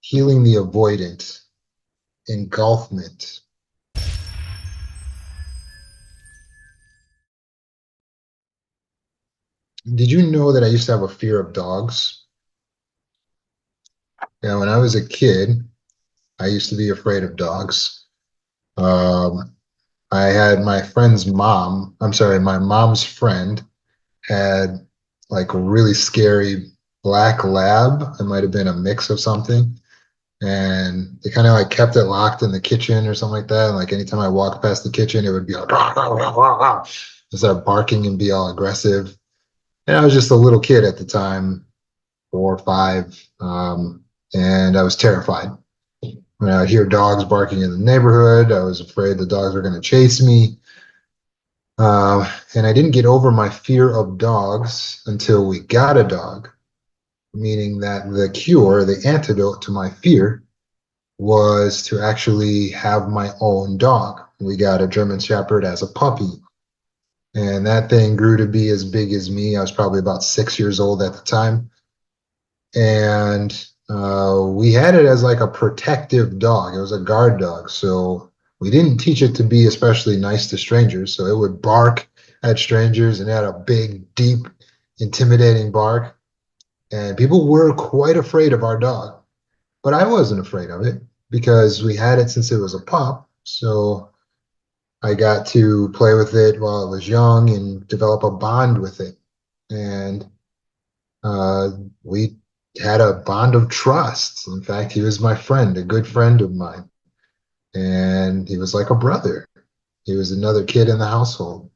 Healing the avoidant, engulfment. Did you know that I used to have a fear of dogs? Yeah, when I was a kid, I used to be afraid of dogs. Um, I had my friend's mom, I'm sorry, my mom's friend had like a really scary black lab. It might have been a mix of something. And they kind of like kept it locked in the kitchen or something like that. And like anytime I walked past the kitchen, it would be like, rah, rah, rah, rah, rah, start barking and be all aggressive. And I was just a little kid at the time, 4 or 5, and I was terrified. When I would hear dogs barking in the neighborhood, I was afraid the dogs were going to chase me. And I didn't get over my fear of dogs until we got a dog, meaning that the cure, the antidote to my fear, was to actually have my own dog. We got a German Shepherd as a puppy, and that thing grew to be as big as me. I was probably about 6 years old at the time. And we had it as like a protective dog. It was a guard dog. So we didn't teach it to be especially nice to strangers. So it would bark at strangers and it had a big, deep, intimidating bark. And people were quite afraid of our dog. But I wasn't afraid of it because we had it since it was a pup. So I got to play with it while it was young and develop a bond with it. And uh, we had a bond of trust. In fact, he was my friend, a good friend of mine, and he was like a brother. He was another kid in the household.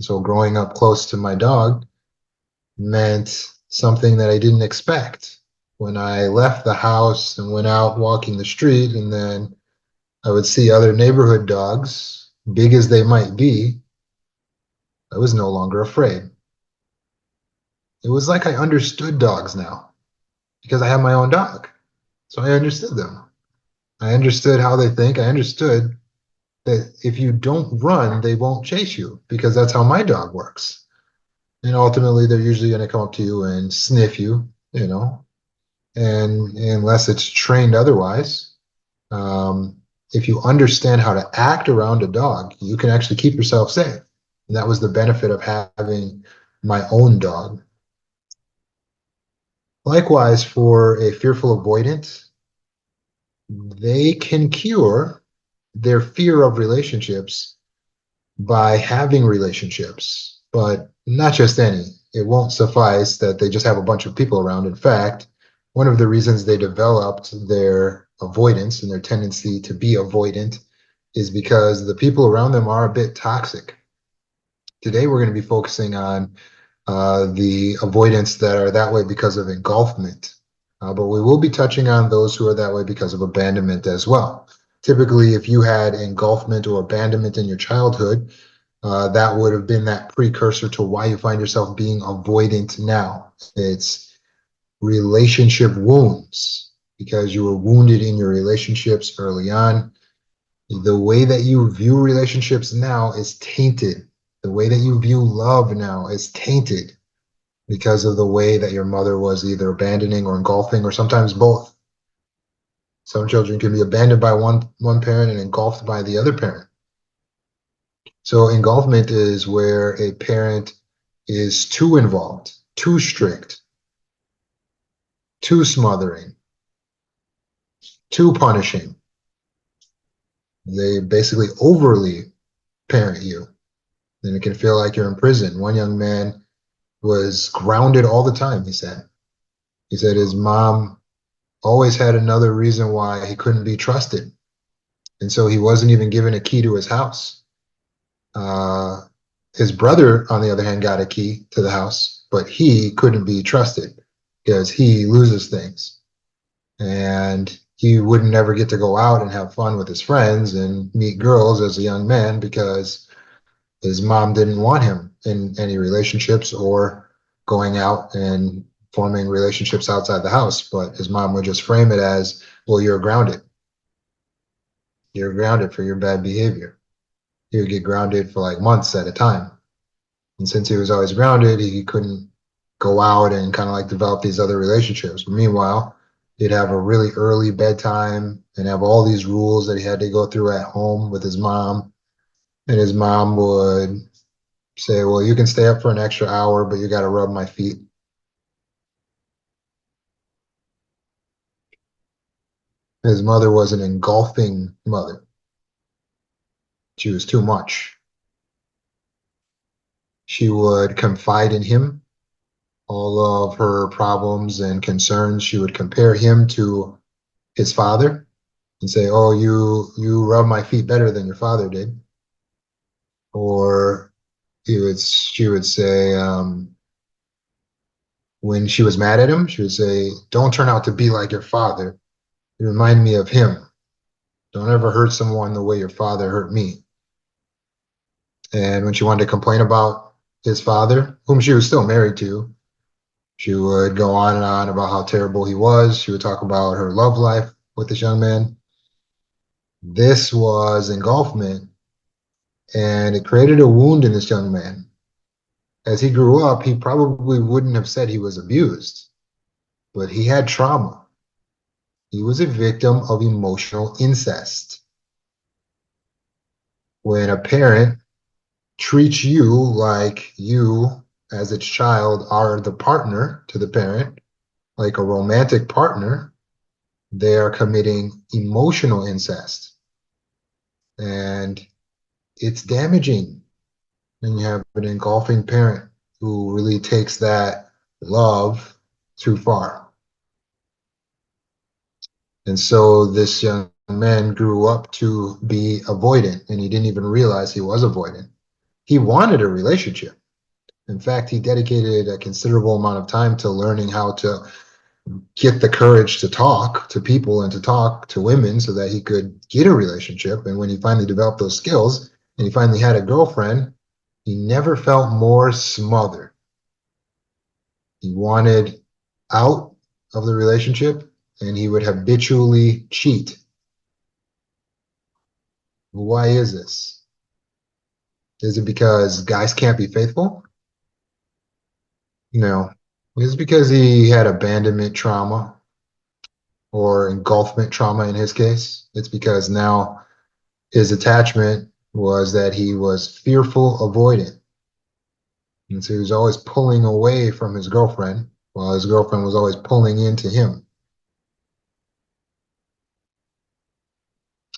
So growing up close to my dog meant something that I didn't expect. When I left the house and went out walking the street, and then I would see other neighborhood dogs, big as they might be, I was no longer afraid. It was like I understood dogs now because I have my own dog. So I understood them. I understood how they think. I understood that if you don't run, they won't chase you because that's how my dog works. And ultimately, they're usually going to come up to you and sniff you, and unless it's trained otherwise. Um, if you understand how to act around a dog, you can actually keep yourself safe. And that was the benefit of having my own dog. Likewise, for a fearful avoidant, they can cure their fear of relationships by having relationships, but not just any. It won't suffice that they just have a bunch of people around. In fact, one of the reasons they developed their avoidance and their tendency to be avoidant is because the people around them are a bit toxic. Today, we're going to be focusing on the avoidance that are that way because of engulfment. But we will be touching on those who are that way because of abandonment as well. Typically, if you had engulfment or abandonment in your childhood, that would have been that precursor to why you find yourself being avoidant now. It's relationship wounds because you were wounded in your relationships early on. The way that you view relationships now is tainted. The way that you view love now is tainted because of the way that your mother was either abandoning or engulfing, or sometimes both. Some children can be abandoned by one parent and engulfed by the other parent. So engulfment is where a parent is too involved, too strict, too smothering, too punishing. They basically overly parent you. Then it can feel like you're in prison. One young man was grounded all the time, he said. He said his mom always had another reason why he couldn't be trusted. And so he wasn't even given a key to his house. Uh, his brother, on the other hand, got a key to the house, but he couldn't be trusted because he loses things. And he would never get to go out and have fun with his friends and meet girls as a young man because his mom didn't want him in any relationships or going out and forming relationships outside the house. But his mom would just frame it as, well, you're grounded. You're grounded for your bad behavior. He would get grounded for like months at a time. And since he was always grounded, he couldn't go out and kind of like develop these other relationships. Meanwhile, He'd have a really early bedtime and have all these rules that he had to go through at home with his mom. And his mom would say, well, you can stay up for an extra hour, but you got to rub my feet. His mother was an engulfing mother. She was too much. She would confide in him all of her problems and concerns. She would compare him to his father and say, "Oh, you rub my feet better than your father did." Or she would say, when she was mad at him, she would say, "Don't turn out to be like your father. You remind me of him. Don't ever hurt someone the way your father hurt me." And when she wanted to complain about his father, whom she was still married to, she would go on and on about how terrible he was. She would talk about her love life with this young man. This was engulfment, and it created a wound in this young man. As he grew up, he probably wouldn't have said he was abused, but he had trauma. He was a victim of emotional incest. When a parent treats you like you, as its child, are the partner to the parent, like a romantic partner, they are committing emotional incest. And it's damaging. And you have an engulfing parent who really takes that love too far. And so this young man grew up to be avoidant, and he didn't even realize he was avoidant. He wanted a relationship. In fact, he dedicated a considerable amount of time to learning how to get the courage to talk to people and to talk to women so that he could get a relationship. And when he finally developed those skills and he finally had a girlfriend, he never felt more smothered. He wanted out of the relationship and he would habitually cheat. Why is this? Is it because guys can't be faithful? No. It's because he had abandonment trauma or engulfment trauma in his case. It's because now his attachment was that he was fearful avoidant. And so he was always pulling away from his girlfriend while his girlfriend was always pulling into him.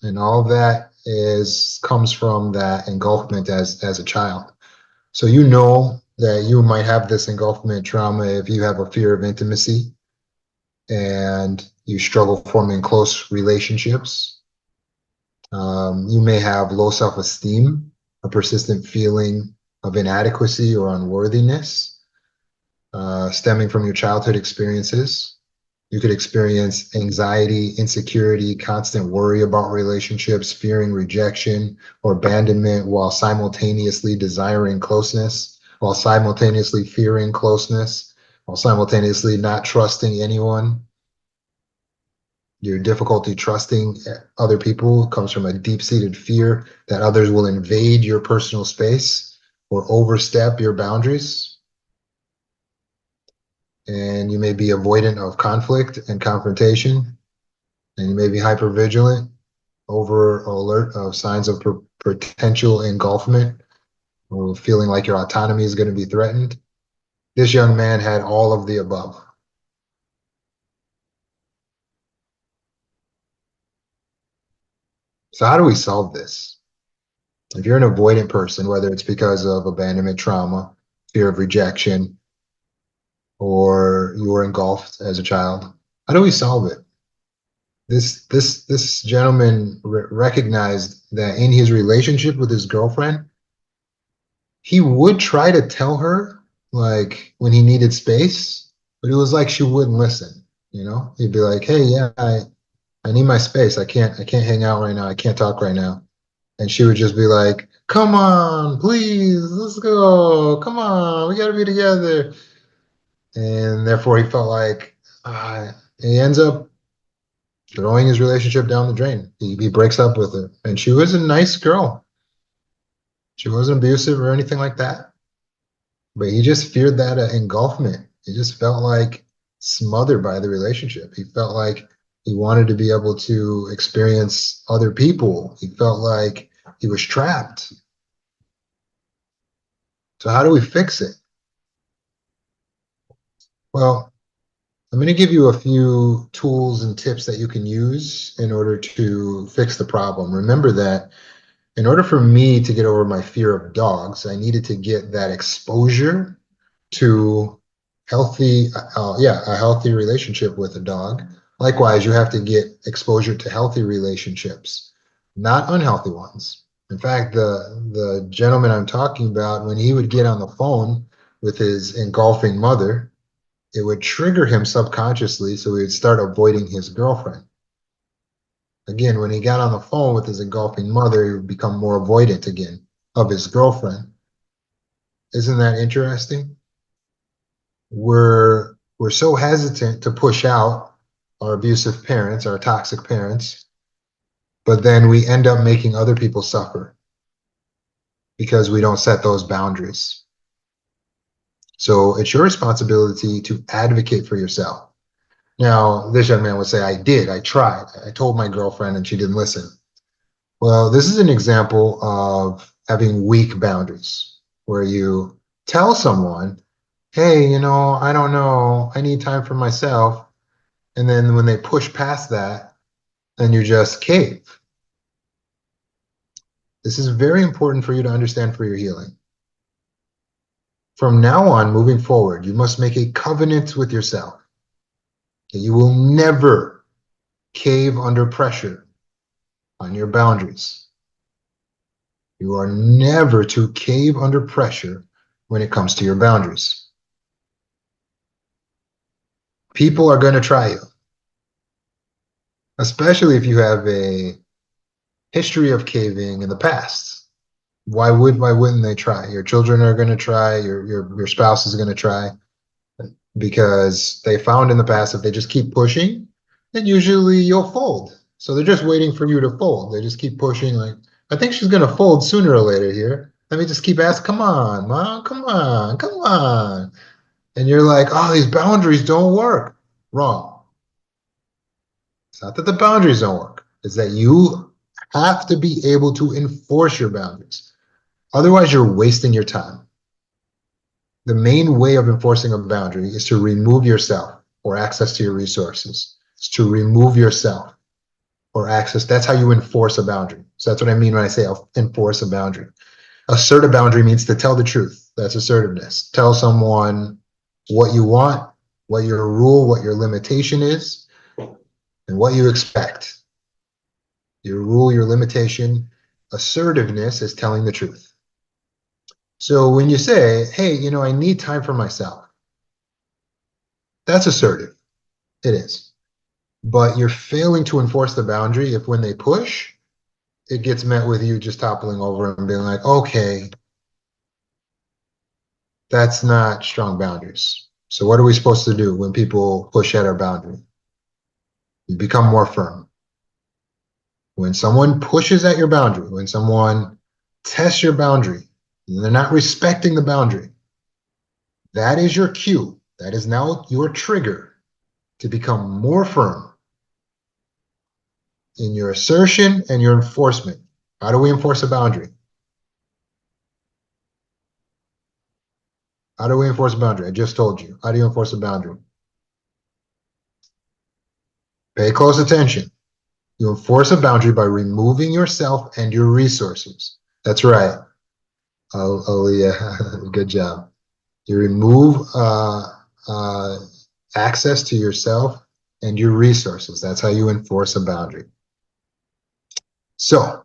And all that is comes from that engulfment as a child. So you know that you might have this engulfment trauma if you have a fear of intimacy and you struggle forming close relationships. You may have low self-esteem, a persistent feeling of inadequacy or unworthiness stemming from your childhood experiences. You could experience anxiety, insecurity, constant worry about relationships, fearing rejection or abandonment while simultaneously desiring closeness, while simultaneously fearing closeness, while simultaneously not trusting anyone. Your difficulty trusting other people comes from a deep-seated fear that others will invade your personal space or overstep your boundaries. And you may be avoidant of conflict and confrontation, and you may be hypervigilant, over alert of signs of potential engulfment or feeling like your autonomy is going to be threatened. This young man had all of the above. So how do we solve this? If you're an avoidant person, whether it's because of abandonment trauma, fear of rejection, or you were engulfed as a child, how do we solve it? This gentleman recognized that in his relationship with his girlfriend, he would try to tell her like when he needed space, but it was like she wouldn't listen. He'd be like, "Hey, yeah, I need my space. I can't hang out right now. I can't talk right now." And she would just be like, "Come on, please, let's go. Come on, we gotta be together." And therefore, he felt like he ends up throwing his relationship down the drain. He breaks up with her, and she was a nice girl. She wasn't abusive or anything like that. But he just feared that engulfment. He just felt like smothered by the relationship. He felt like he wanted to be able to experience other people. He felt like he was trapped. So how do we fix it? Well, I'm going to give you a few tools and tips that you can use in order to fix the problem. Remember that in order for me to get over my fear of dogs, I needed to get that exposure to a healthy relationship with a dog. Likewise, you have to get exposure to healthy relationships, not unhealthy ones. In fact, the gentleman I'm talking about, when he would get on the phone with his engulfing mother, it would trigger him subconsciously, so he would start avoiding his girlfriend. Again, when he got on the phone with his engulfing mother, he would become more avoidant again of his girlfriend. Isn't that interesting? We're so hesitant to push out our abusive parents, our toxic parents, but then we end up making other people suffer because we don't set those boundaries. So it's your responsibility to advocate for yourself. Now, this young man would say, I tried. I told my girlfriend and she didn't listen. Well, this is an example of having weak boundaries where you tell someone, hey, I don't know, I need time for myself. And then when they push past that, then you just cave. This is very important for you to understand for your healing. From now on, moving forward, you must make a covenant with yourself that you will never cave under pressure on your boundaries. You are never to cave under pressure when it comes to your boundaries. People are going to try you, especially if you have a history of caving in the past. Why wouldn't they try? Your children are going to try, your spouse is going to try, because they found in the past if they just keep pushing, then usually you'll fold. So they're just waiting for you to fold. They just keep pushing, like, I think she's going to fold sooner or later here. Let me just keep asking, come on, mom, come on, come on. And you're like, oh, these boundaries don't work. Wrong. It's not that the boundaries don't work. It's that you have to be able to enforce your boundaries. Otherwise, you're wasting your time. The main way of enforcing a boundary is to remove yourself or access to your resources. It's to remove yourself or access. That's how you enforce a boundary. So that's what I mean when I say enforce a boundary. Assert a boundary means to tell the truth. That's assertiveness. Tell someone what you want, what your rule, what your limitation is, and what you expect. Your rule, your limitation. Assertiveness is telling the truth. So when you say, hey, I need time for myself, that's assertive. It is. But you're failing to enforce the boundary if when they push, it gets met with you just toppling over and being like, okay, that's not strong boundaries. So what are we supposed to do when people push at our boundary? You become more firm. When someone pushes at your boundary, when someone tests your boundary, and they're not respecting the boundary, that is your cue. That is now your trigger to become more firm in your assertion and your enforcement. How do we enforce a boundary? How do we enforce a boundary? I just told you. How do you enforce a boundary? Pay close attention. You enforce a boundary by removing yourself and your resources. That's right. Oh yeah, good job. You remove access to yourself and your resources. That's how you enforce a boundary. So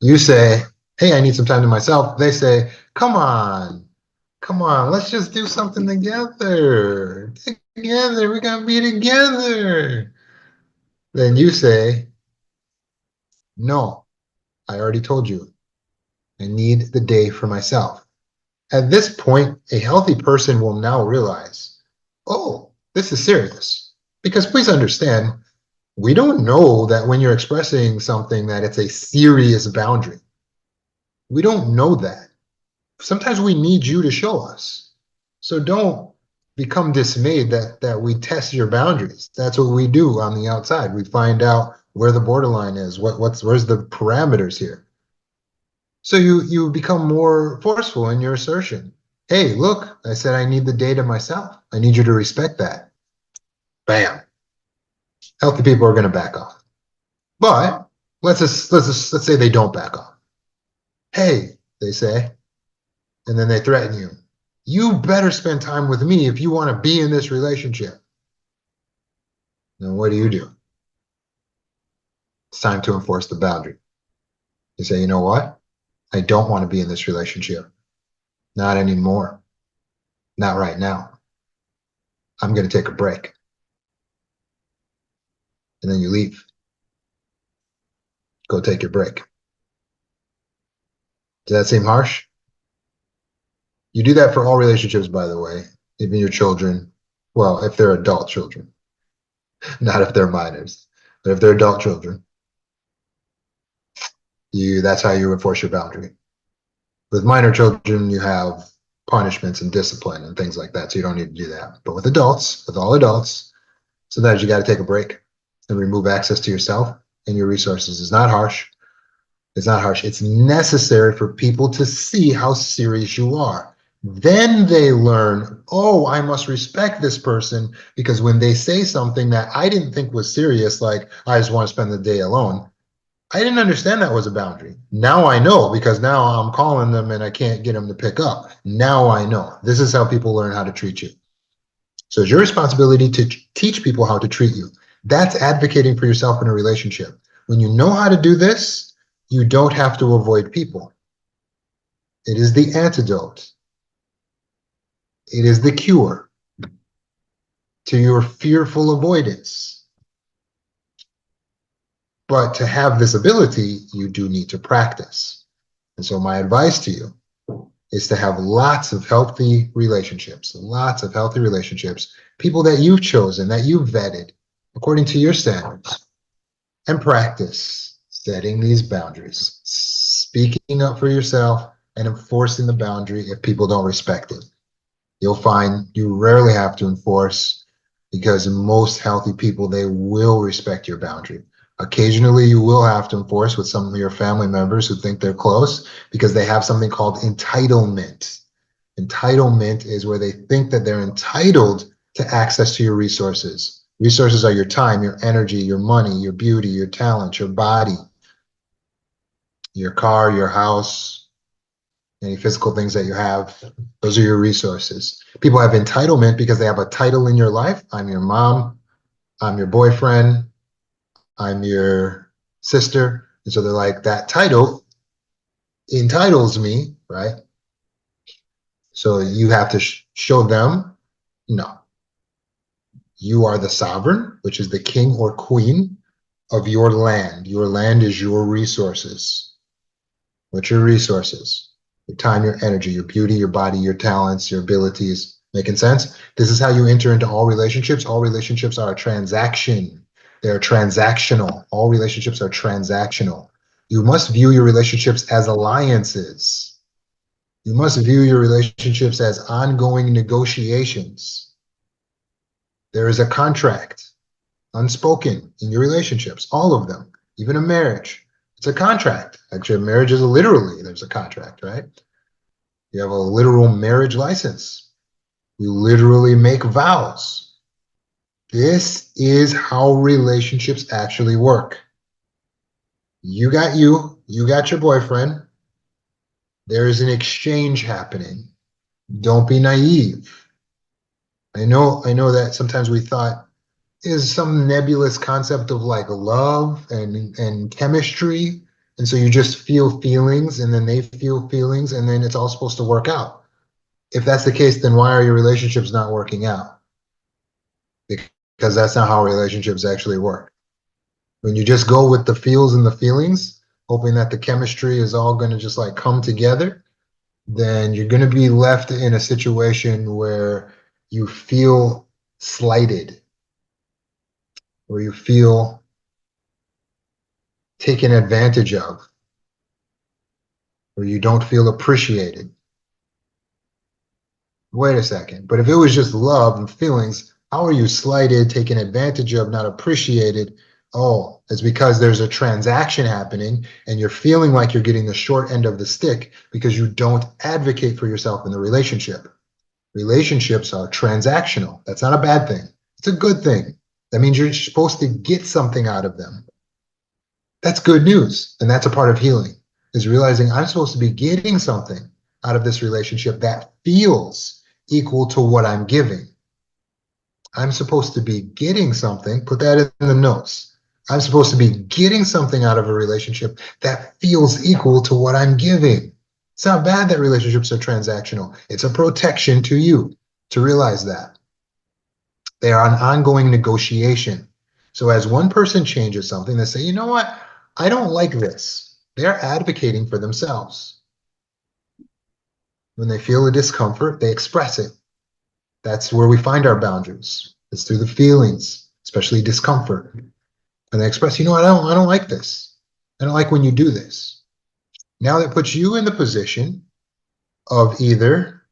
you say, hey, I need some time to myself. They say, come on, let's just do something together. Together, we gotta be together. Then you say, no, I already told you. I need the day for myself. At this point, a healthy person will now realize, oh, this is serious. Because please understand, we don't know that when you're expressing something that it's a serious boundary. We don't know that. Sometimes we need you to show us. So don't become dismayed that we test your boundaries. That's what we do on the outside. We find out where the borderline is, where's the parameters here. So you become more forceful in your assertion. Hey, look, I said I need the data myself. I need you to respect that. Bam. Healthy people are going to back off. But let's say they don't back off. Hey, they say, and then they threaten you. You better spend time with me if you want to be in this relationship. Then what do? It's time to enforce the boundary. You say, you know what? I don't want to be in this relationship. Not anymore. Not right now. I'm going to take a break. And then you leave. Go take your break. Does that seem harsh? You do that for all relationships, by the way, even your children. Well, if they're adult children, not if they're minors. But if they're adult children, that's how you enforce your boundary. With minor children, you have punishments and discipline and things like that, so you don't need to do that. But with adults, with all adults, sometimes you got to take a break and remove access to yourself and your resources. It's not harsh. It's not harsh. It's necessary for people to see how serious you are. Then they learn, oh, I must respect this person because when they say something that I didn't think was serious, like I just want to spend the day alone, I didn't understand that was a boundary. Now I know because now I'm calling them and I can't get them to pick up. Now I know. This is how people learn how to treat you. So it's your responsibility to teach people how to treat you. That's advocating for yourself in a relationship. When you know how to do this, you don't have to avoid people. It is the antidote. It is the cure to your fearful avoidance. But to have this ability, you do need to practice. And so my advice to you is to have lots of healthy relationships, people that you've chosen, that you've vetted according to your standards, and practice setting these boundaries, speaking up for yourself and enforcing the boundary if people don't respect it. You'll find you rarely have to enforce because most healthy people, they will respect your boundary. Occasionally, you will have to enforce with some of your family members who think they're close because they have something called entitlement. Entitlement is where they think that they're entitled to access to your resources. Resources are your time, your energy, your money, your beauty, your talent, your body, your car, your house, any physical things that you have. Those are your resources. People have entitlement because they have a title in your life. I'm your mom. I'm your boyfriend. I'm your sister. And so they're like, that title entitles me, right? So you have to show them, no, you are the sovereign, which is the king or queen of your land. Your land is your resources. What's your resources? Your time, your energy, your beauty, your body, your talents, your abilities. Making sense? This is how you enter into all relationships. All relationships are a transaction. They're transactional. All relationships are transactional. You must view your relationships as alliances. You must view your relationships as ongoing negotiations. There is a contract, unspoken, in your relationships, all of them, even a marriage. It's a contract. Actually, a marriage is literally, there's a contract, right? You have a literal marriage license. You literally make vows. This is how relationships actually work. You got your boyfriend. There is an exchange happening. Don't be naive. I know that sometimes we thought is some nebulous concept of like love and chemistry. And so you just feel feelings and then they feel feelings and then it's all supposed to work out. If that's the case, then why are your relationships not working out? Because that's not how relationships actually work. When you just go with the feels and the feelings, hoping that the chemistry is all going to just like come together, then you're going to be left in a situation where you feel slighted, where you feel taken advantage of, where you don't feel appreciated. Wait a second. But if it was just love and feelings, how are you slighted, taken advantage of, not appreciated? Oh, it's because there's a transaction happening and you're feeling like you're getting the short end of the stick because you don't advocate for yourself in the relationship. Relationships are transactional. That's not a bad thing. It's a good thing. That means you're supposed to get something out of them. That's good news. And that's a part of healing, is realizing I'm supposed to be getting something out of this relationship that feels equal to what I'm giving. I'm supposed to be getting something, put that in the notes. I'm supposed to be getting something out of a relationship that feels equal to what I'm giving. It's not bad that relationships are transactional. It's a protection to you to realize that. They are an ongoing negotiation. So as one person changes something, they say, you know what? I don't like this. They're advocating for themselves. When they feel a discomfort, they express it. That's where we find our boundaries. It's through the feelings, especially discomfort. And they express, you know what? I don't like this. I don't like when you do this. Now that puts you in the position of either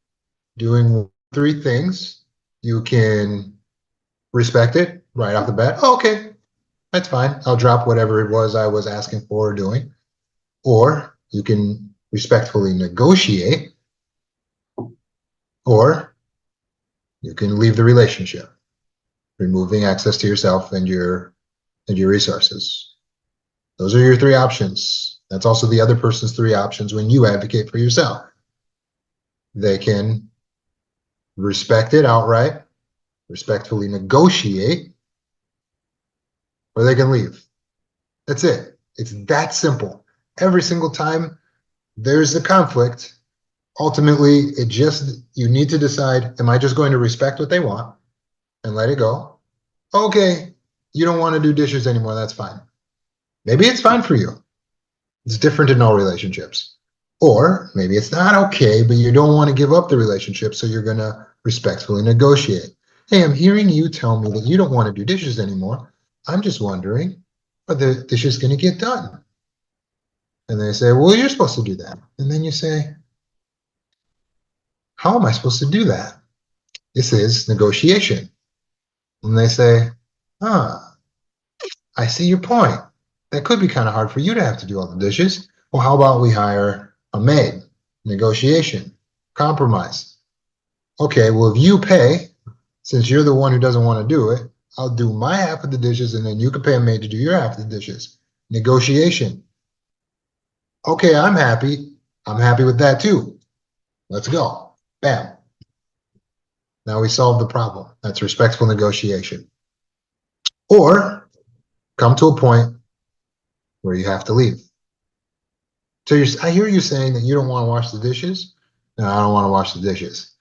doing three things. You can respect it right off the bat. Oh, okay, that's fine. I'll drop whatever it was I was asking for or doing. Or you can respectfully negotiate, or you can leave the relationship, removing access to yourself and your resources. Those are your three options. That's also the other person's three options when you advocate for yourself. They can respect it outright, respectfully negotiate, or they can leave. That's it. It's that simple. Every single time there's a conflict, ultimately, you need to decide, am I just going to respect what they want and let it go? Okay, you don't want to do dishes anymore. That's fine. Maybe it's fine for you. It's different in all relationships. Or maybe it's not okay, but you don't want to give up the relationship, so you're going to respectfully negotiate. Hey, I'm hearing you tell me that you don't want to do dishes anymore. I'm just wondering, are the dishes going to get done? And they say, well, you're supposed to do that. And then you say, how am I supposed to do that? This is negotiation. And they say, ah, I see your point. That could be kind of hard for you to have to do all the dishes. Well, how about we hire a maid? Negotiation, compromise. Okay, well, if you pay, since you're the one who doesn't want to do it, I'll do my half of the dishes and then you can pay a maid to do your half of the dishes. Negotiation. Okay, I'm happy. I'm happy with that too. Let's go. Bam. Now we solve the problem. That's respectful negotiation. Or come to a point where you have to leave. So I hear you saying that you don't want to wash the dishes. No, I don't want to wash the dishes.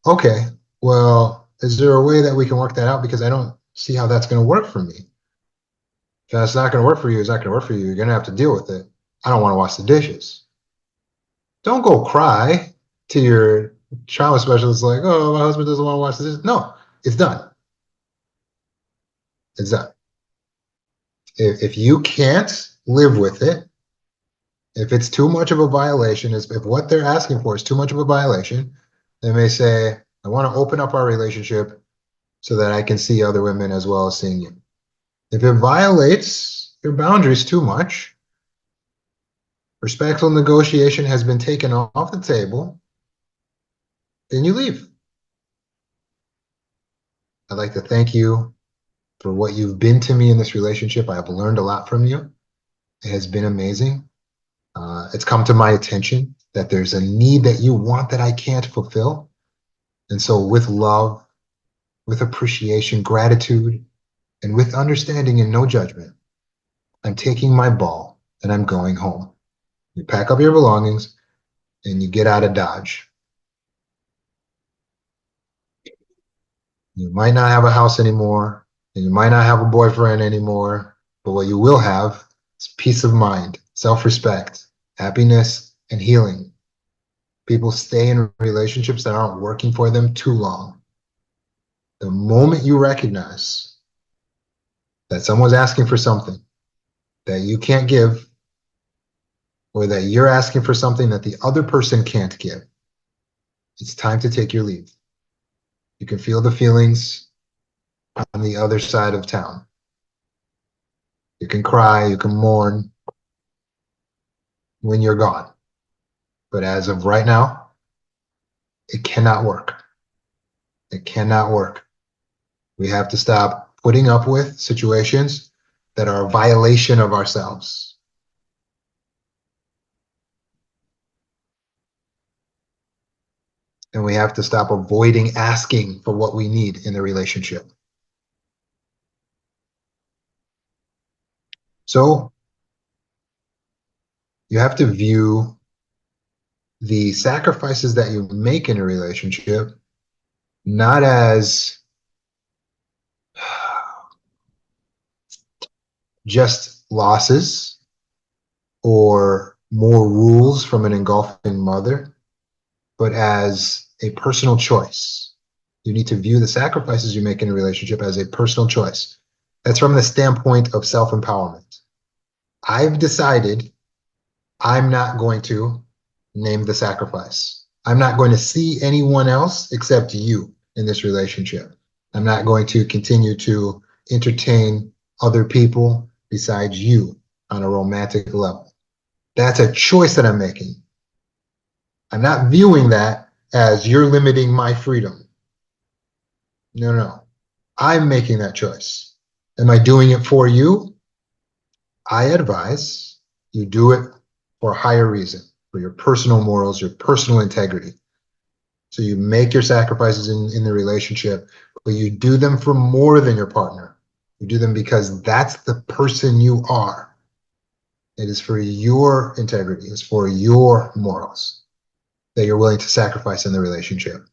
Okay, well, is there a way that we can work that out? Because I don't see how that's going to work for me. If that's not going to work for you, it's not going to work for you. You're going to have to deal with it. I don't want to wash the dishes. Don't go cry to your trauma specialist like, oh, my husband doesn't want to wash the dishes. No, it's done. It's done. If you can't live with it, if it's too much of a violation, if what they're asking for is too much of a violation, they may say, I want to open up our relationship so that I can see other women as well as seeing you. If it violates your boundaries too much, respectful negotiation has been taken off the table, then you leave. I'd like to thank you for what you've been to me in this relationship. I have learned a lot from you. It has been amazing. It's come to my attention that there's a need that you want that I can't fulfill. And so with love, with appreciation, gratitude, and with understanding and no judgment, I'm taking my ball and I'm going home. You pack up your belongings and you get out of Dodge. You might not have a house anymore, and you might not have a boyfriend anymore, but what you will have is peace of mind, self-respect, happiness, and healing. People stay in relationships that aren't working for them too long. The moment you recognize that someone's asking for something that you can't give, or that you're asking for something that the other person can't give, it's time to take your leave. You can feel the feelings on the other side of town. You can cry, you can mourn when you're gone. But as of right now, it cannot work. It cannot work. We have to stop putting up with situations that are a violation of ourselves. And we have to stop avoiding asking for what we need in the relationship. So you have to view the sacrifices that you make in a relationship not as just losses or more rules from an engulfing mother, but as a personal choice. You need to view the sacrifices you make in a relationship as a personal choice. That's from the standpoint of self-empowerment. I've decided I'm not going to name the sacrifice. I'm not going to see anyone else except you in this relationship. I'm not going to continue to entertain other people besides you on a romantic level. That's a choice that I'm making. I'm not viewing that as you're limiting my freedom. No, no. I'm making that choice. Am I doing it for you? I advise you do it for a higher reason, for your personal morals, your personal integrity. So you make your sacrifices in the relationship, but you do them for more than your partner. You do them because that's the person you are. It is for your integrity, it's for your morals that you're willing to sacrifice in the relationship.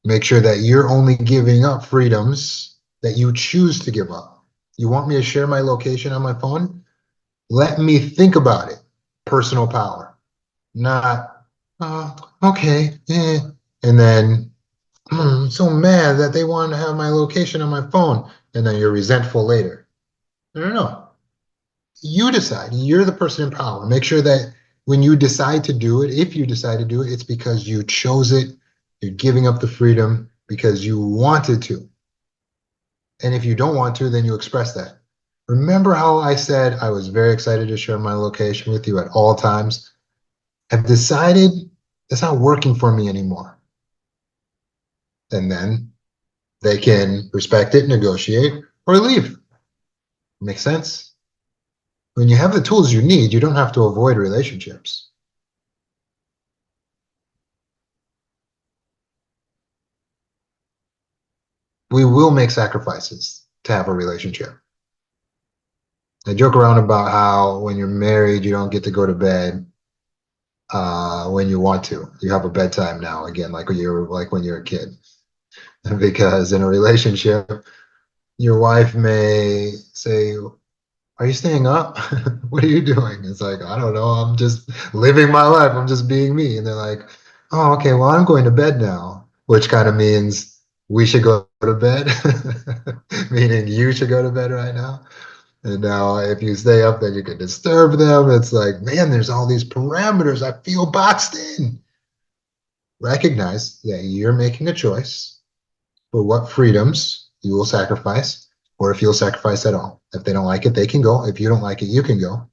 Make sure that you're only giving up freedoms that you choose to give up. You want me to share my location on my phone? Let me think about it. Personal power, not, okay, and then I'm so mad that they want to have my location on my phone, and then you're resentful later. No, no, no. You decide. You're the person in power. Make sure that when you decide to do it, if you decide to do it, it's because you chose it. You're giving up the freedom because you wanted to. And if you don't want to, then you express that. Remember how I said I was very excited to share my location with you at all times? I've decided it's not working for me anymore. And then they can respect it, negotiate, or leave. Makes sense? When you have the tools you need, you don't have to avoid relationships. We will make sacrifices to have a relationship. I joke around about how when you're married, you don't get to go to bed when you want to. You have a bedtime now, again, like when you're a kid. Because in a relationship, your wife may say, "Are you staying up? What are you doing?" It's like, "I don't know. I'm just living my life. I'm just being me." And they're like, "Oh, okay. Well, I'm going to bed now," which kind of means we should go to bed, meaning you should go to bed right now. And now, if you stay up, then you can disturb them. It's like, man, there's all these parameters. I feel boxed in. Recognize that you're making a choice for what freedoms you will sacrifice, or if you'll sacrifice at all. If they don't like it, they can go. If you don't like it, you can go.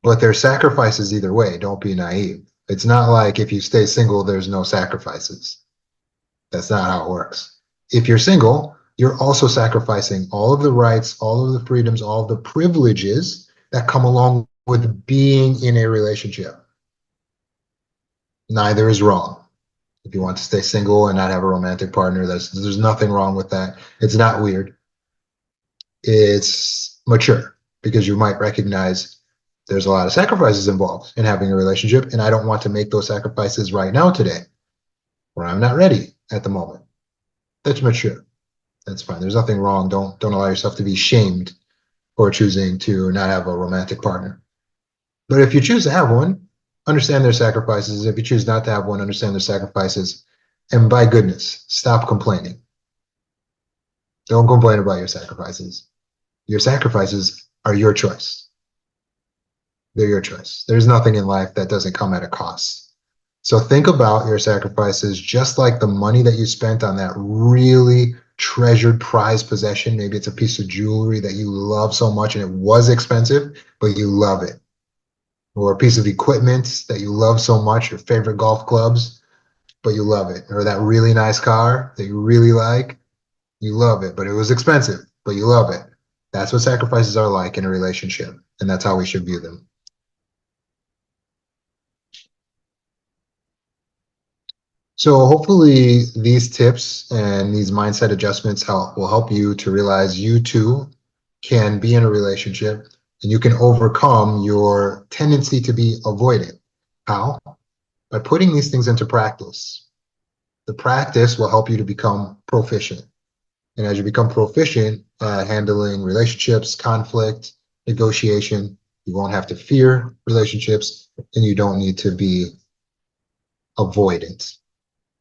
But there's sacrifices either way. Don't be naive. It's not like if you stay single, there's no sacrifices. That's not how it works. If you're single, you're also sacrificing all of the rights, all of the freedoms, all of the privileges that come along with being in a relationship. Neither is wrong. If you want to stay single and not have a romantic partner, there's nothing wrong with that. It's not weird. It's mature because you might recognize there's a lot of sacrifices involved in having a relationship, and I don't want to make those sacrifices right now today, or I'm not ready at the moment. That's mature. That's fine. There's nothing wrong. Don't allow yourself to be shamed for choosing to not have a romantic partner. But if you choose to have one, understand their sacrifices. If you choose not to have one, understand their sacrifices. And by goodness, stop complaining. Don't complain about your sacrifices. Your sacrifices are your choice. They're your choice. There's nothing in life that doesn't come at a cost. So think about your sacrifices just like the money that you spent on that really treasured prized possession. Maybe it's a piece of jewelry that you love so much and it was expensive, but you love it. Or a piece of equipment that you love so much, your favorite golf clubs, but you love it. Or that really nice car that you really like, you love it, but it was expensive, but you love it. That's what sacrifices are like in a relationship, and that's how we should view them. So hopefully these tips and these mindset adjustments will help you to realize you too can be in a relationship and you can overcome your tendency to be avoidant. How? By putting these things into practice. The practice will help you to become proficient. And as you become proficient at handling relationships, conflict, negotiation, you won't have to fear relationships and you don't need to be avoidant.